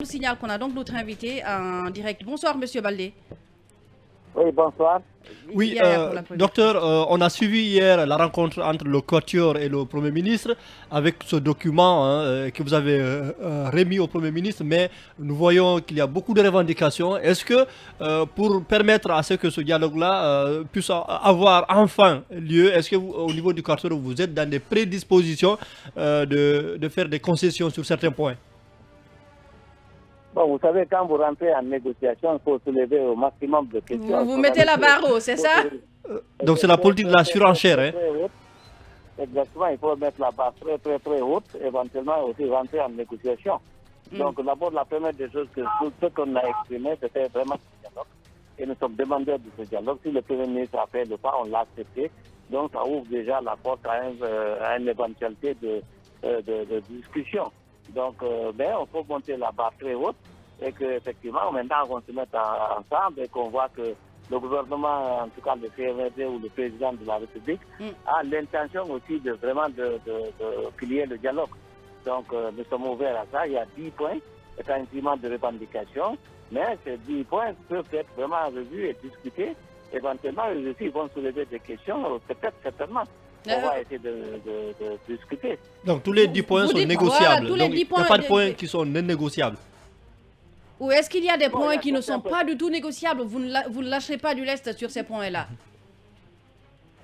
Je signale qu'on a donc notre invité en direct. Bonsoir, Monsieur Baldé. Oui, bonsoir. Oui, Hier, docteur, on a suivi hier la rencontre entre le Quatuor et le Premier ministre avec ce document que vous avez remis au Premier ministre, mais nous voyons qu'il y a beaucoup de revendications. Est-ce que pour permettre à ce que ce dialogue-là puisse avoir enfin lieu, est-ce que vous, au niveau du Quatuor, vous êtes dans des prédispositions de faire des concessions sur certains points? Bon, vous savez, quand vous rentrez en négociation, il faut soulever au maximum de questions. Vous mettez la barre haut, c'est ça? Donc c'est la politique de la surenchère. Hein? Exactement, il faut mettre la barre très haute, éventuellement aussi rentrer en négociation. Donc d'abord, la première des choses que ce qu'on a exprimé, c'était vraiment ce dialogue. Et nous sommes demandeurs de ce dialogue. Si le Premier ministre a fait le pas, on l'a accepté. Donc ça ouvre déjà la porte à une éventualité de discussion. Donc, mais on peut monter la barre très haute et qu'effectivement, maintenant, on se met ensemble et qu'on voit que le gouvernement, en tout cas le CNRD ou le président de la République, a l'intention aussi de vraiment qu'il y ait le dialogue. Donc, nous sommes ouverts à ça. Il y a 10 points, effectivement, de revendication, mais ces 10 points peuvent être vraiment revus et discutés. Éventuellement, eux aussi vont soulever des questions, peut-être, certainement. On va essayer de discuter. Donc tous les 10 points sont négociables. Voilà, Donc, il n'y a pas de points qui sont non négociables. Ou est-ce qu'il y a des points qui ne sont pas du tout négociables? Vous ne lâcherez pas du lest sur ces points-là?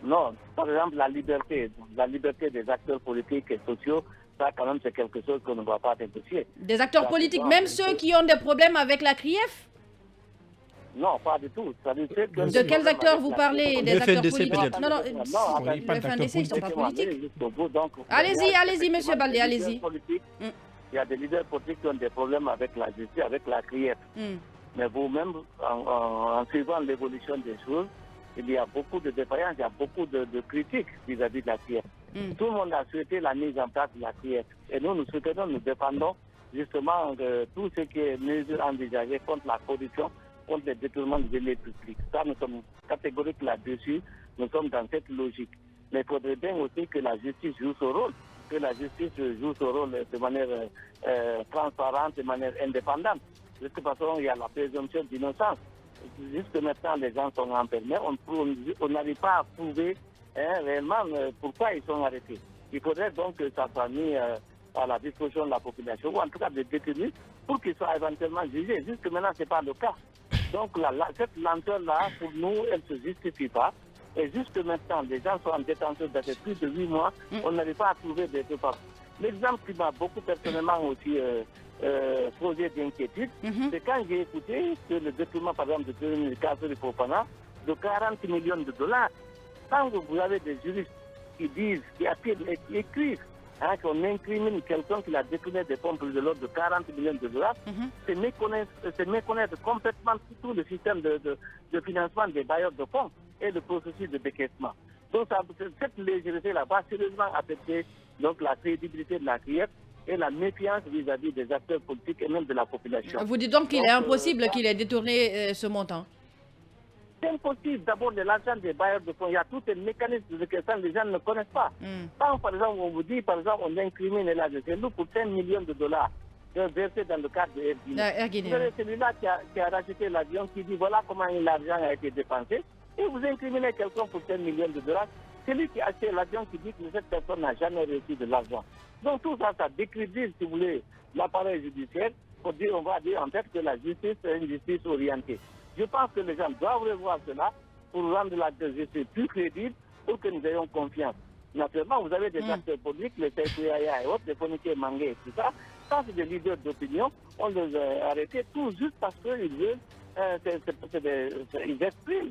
Non, par exemple, la liberté des acteurs politiques et sociaux, ça quand même c'est quelque chose qu'on ne va pas négocier. Des acteurs politiques, même ceux qui ont des problèmes avec la CRIEF? Non, pas du tout. De quels acteurs vous parlez? Des acteurs politiques? Non, non, le FNDC, ils ne sont pas politiques. Allez-y, monsieur Baldé, allez-y. Il y a des leaders politiques qui ont des problèmes avec la justice, avec la CRIEF. Mais vous-même, en suivant l'évolution des choses, il y a beaucoup de défaillances, il y a beaucoup de critiques vis-à-vis de la CRIEF. Tout le monde a souhaité la mise en place de la CRIEF. Et nous soutenons, nous défendons justement tout ce qui est mesures envisagées contre la corruption, contre les détournements de délais publics. Ça, nous sommes catégoriques là-dessus. Nous sommes dans cette logique. Mais il faudrait bien aussi que la justice joue son rôle, de manière transparente, de manière indépendante. De toute façon, il y a la présomption d'innocence. Jusque maintenant, les gens sont en peine. Mais on n'arrive pas à prouver réellement pourquoi ils sont arrêtés. Il faudrait donc que ça soit mis à la disposition de la population, ou en tout cas des détenus, pour qu'ils soient éventuellement jugés. Jusque maintenant, ce n'est pas le cas. Donc cette lenteur-là, pour nous, elle ne se justifie pas. Et jusque maintenant, les gens sont en détention depuis plus de 8 mois. On n'arrive pas à trouver des preuves. L'exemple qui m'a beaucoup personnellement aussi posé d'inquiétude, c'est quand j'ai écouté que le détournement, par exemple, de 2014 de Fofana, de 40 millions de dollars. Quand vous avez des juristes qui disent, qui écrivent, qu'on incrimine quelqu'un qui a détourné des fonds de l'ordre de 40 millions de dollars, c'est méconnaître complètement tout le système de financement des bailleurs de fonds et le processus de décaissement. Donc cette légèreté-là va sérieusement affecter donc, la crédibilité de la CRIEF et la méfiance vis-à-vis des acteurs politiques et même de la population. Vous dites donc qu'il est impossible qu'il ait détourné ce montant? C'est impossible. D'abord, de l'argent des bailleurs de fonds, il y a tout un mécanisme de décaissement que les gens ne connaissent pas. Quand, par exemple, on vous dit, par exemple, on incrimine là, c'est nous pour 5 millions de dollars versés dans le cadre de Air Guinée. Vous avez celui-là qui a racheté l'avion, qui dit voilà comment l'argent a été dépensé. Et vous incriminez quelqu'un pour 5 millions de dollars. C'est lui qui a acheté l'avion qui dit que cette personne n'a jamais reçu de l'argent. Donc tout ça, ça décrédibilise, si vous voulez, l'appareil judiciaire. On va dire en fait que la justice est une justice orientée. Je pense que les gens doivent revoir cela pour rendre la justice plus crédible, pour que nous ayons confiance. Naturellement, vous avez des acteurs politiques, les CPIA et autres, les Fonike Mangé et tout ça. Ça, c'est des leaders d'opinion. On les a arrêtés tout juste parce qu'ils veulent, ils expriment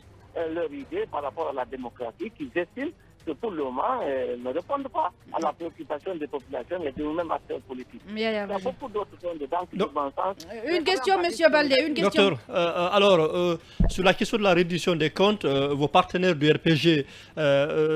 leur idée par rapport à la démocratie, qu'ils estiment que pour le moment ne répondent pas à la préoccupation des populations et de nous-mêmes acteurs politiques. Il y a beaucoup d'autres points dedans qui vont en sens. Une question, M. Baldé, une question. Docteur, alors, sur la question de la réduction des comptes, vos partenaires du RPG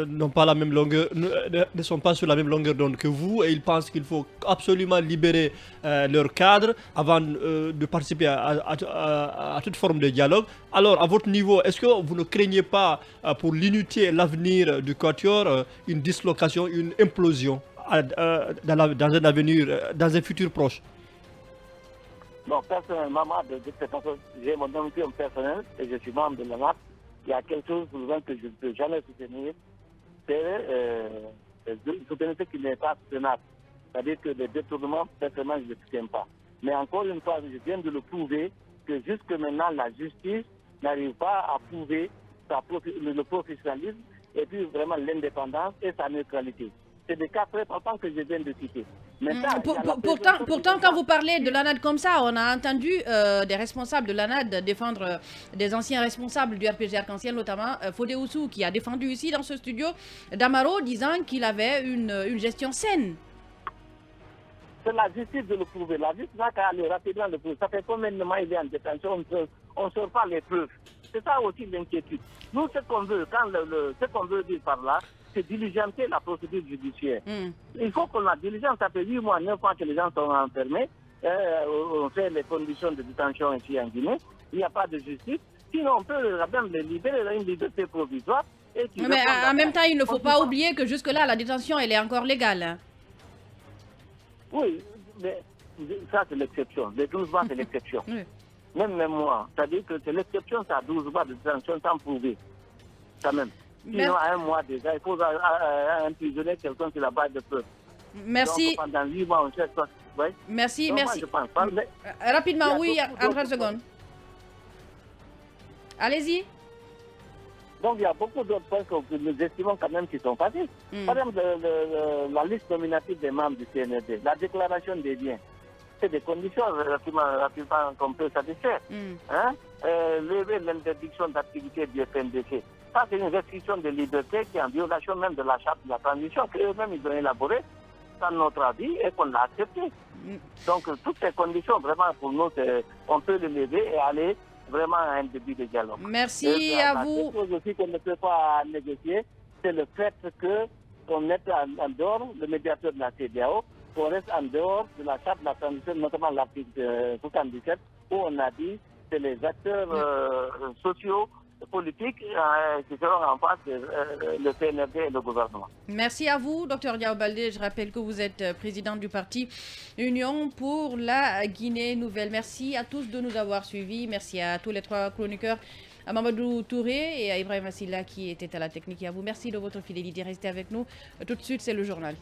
n'ont pas la même longueur, ne sont pas sur la même longueur d'onde que vous et ils pensent qu'il faut absolument libérer leur cadre avant de participer à toute forme de dialogue. Alors, à votre niveau, est-ce que vous ne craignez pas pour l'unité et l'avenir du Quatuor une dislocation, une implosion dans un avenir, dans un futur proche? Non, personnellement, moi, de cette façon, j'ai mon nomination personnelle et je suis membre de la NAP. Il y a quelque chose que je ne peux jamais soutenir, c'est soutenir ce qui n'est pas soutenable. C'est-à-dire que les détournements, personnellement, je ne les soutiens pas. Mais encore une fois, je viens de le prouver que jusque maintenant, la justice n'arrive pas à prouver le professionnalisme et puis vraiment l'indépendance et sa neutralité. C'est des cas très importants que je viens de citer. Pourtant, quand vous parlez de l'ANAD comme ça, on a entendu des responsables de l'ANAD défendre des anciens responsables du RPG Arc-en-Ciel, notamment Fodé Oussou, qui a défendu ici dans ce studio Damaro, disant qu'il avait une gestion saine. C'est la justice de le prouver. La justice n'a qu'à aller rapidement le prouver. Ça fait combien de mois il est en détention, on ne sort pas les preuves. C'est ça aussi l'inquiétude. Nous, ce qu'on veut, ce qu'on veut dire par là, c'est diligenter la procédure judiciaire. Il faut qu'on la diligente. Ça fait 8 mois, 9 mois que les gens sont enfermés. On fait les conditions de détention ici en Guinée. Il n'y a pas de justice. Sinon, on peut même les libérer, une liberté provisoire. Mais en même temps, il ne faut pas oublier que jusque-là, la détention, elle est encore légale. Hein. Oui, mais ça c'est l'exception. Les 12 mois, c'est l'exception. Oui. Même moi, c'est-à-dire que c'est l'exception, ça 12 mois de détention sans prouver. Quand même. Sinon, à un mois déjà, il faut emprisonner quelqu'un qui n'a pas de preuve. Merci. Donc, pendant 8 mois, on cherche pas. Ouais. Merci, donc, merci. Moi, je pense pas, mais rapidement, oui, en 30 secondes. Allez-y. Donc, il y a beaucoup d'autres points que nous estimons quand même qui sont faciles. Par exemple, la liste nominative des membres du CNRD, la déclaration des biens, c'est des conditions relativement qu'on peut satisfaire. Lever l'interdiction d'activité du FNDC, ça c'est une restriction de liberté qui est en violation même de la charte de la transition qu'eux-mêmes ils ont élaborée dans notre avis et qu'on a accepté. Donc, toutes ces conditions, vraiment, pour nous, on peut les lever et aller vraiment à un début de dialogue. Merci à vous. La chose aussi qu'on ne peut pas négocier, c'est le fait qu'on mette en dehors le médiateur de la CEDEAO, qu'on reste en dehors de la charte de la transition, notamment l'article 77, où on a dit que les acteurs sociaux, politiques qui seront en face le CNRD et le gouvernement. Merci à vous, Dr Diao Baldé. Je rappelle que vous êtes président du parti Union pour la Guinée Nouvelle. Merci à tous de nous avoir suivis. Merci à tous les 3 chroniqueurs, à Mamadou Touré et à Ibrahim Assila qui était à la technique. Et à vous, merci de votre fidélité. Restez avec nous. Tout de suite, c'est le journal.